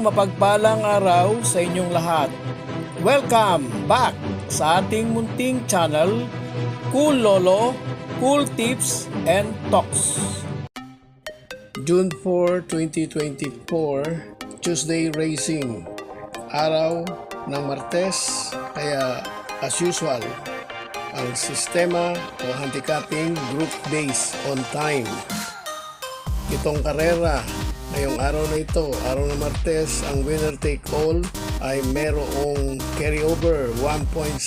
mapagpalang araw sa inyong lahat. Welcome back sa ating munting channel, Cool Lolo, Cool Tips and Talks. June 4, 2024, Tuesday Racing. Araw ng Martes, kaya as usual, ang sistema o handicapping group base on time. Itong karera, ngayong araw na ito, araw ng Martes, ang winner take all ay merong carryover 1.7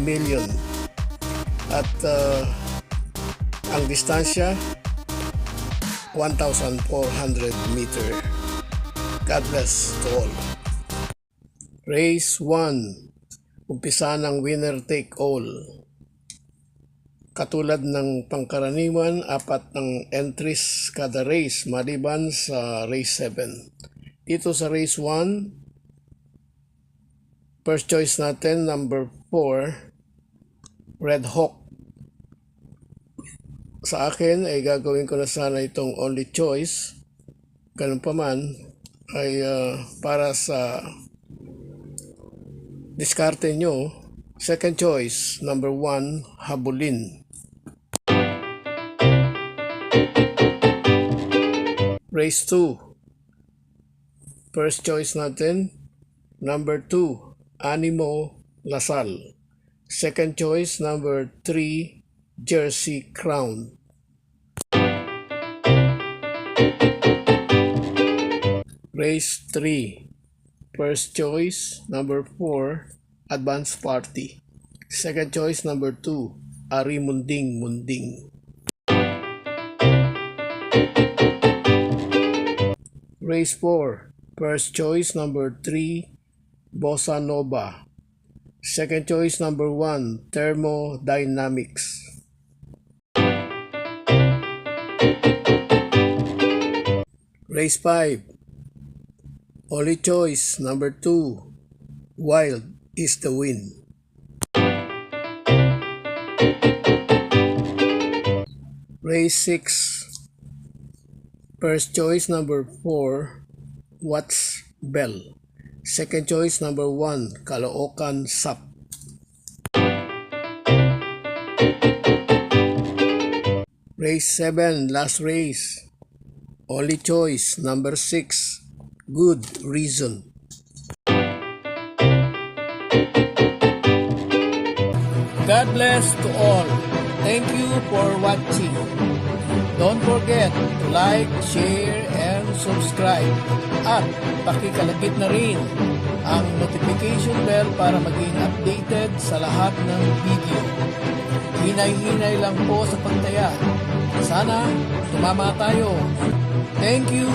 million. At ang distansya, 1,400 meter. God bless to all. Race 1. Umpisa ng winner take all. Katulad ng pangkaraniwan, 4 ng entries kada race maliban sa race 7. Dito sa race 1, first choice natin, number 4, Red Hawk. Sa akin ay gagawin ko na sana itong only choice. Ganun pa man ay para sa diskarte nyo, second choice, number 1, Habulin. Race 2. First choice natin, number 2, Animo Lasal. Second choice, number 3, Jersey Crown. Race 3. First choice, number 4, Advance Party. Second choice, number 2, Ari Munding Munding. Race 4. First choice, number 3, Bossa Nova. Second choice, number 1, Thermodynamics. Race 5. Only choice, number 2, Wild is the Wind. Race 6. First choice, number 4, What's Bell. Second choice, number 1, Caloocan Sap. Race 7, last race. Only choice, number 6, Good Reason. God bless to all. Thank you for watching. Don't forget to like, share, and subscribe. At pakikalagit na rin ang notification bell para maging updated sa lahat ng video. Hinay-hinay lang po sa pagtaya. Sana tumama tayo. Thank you!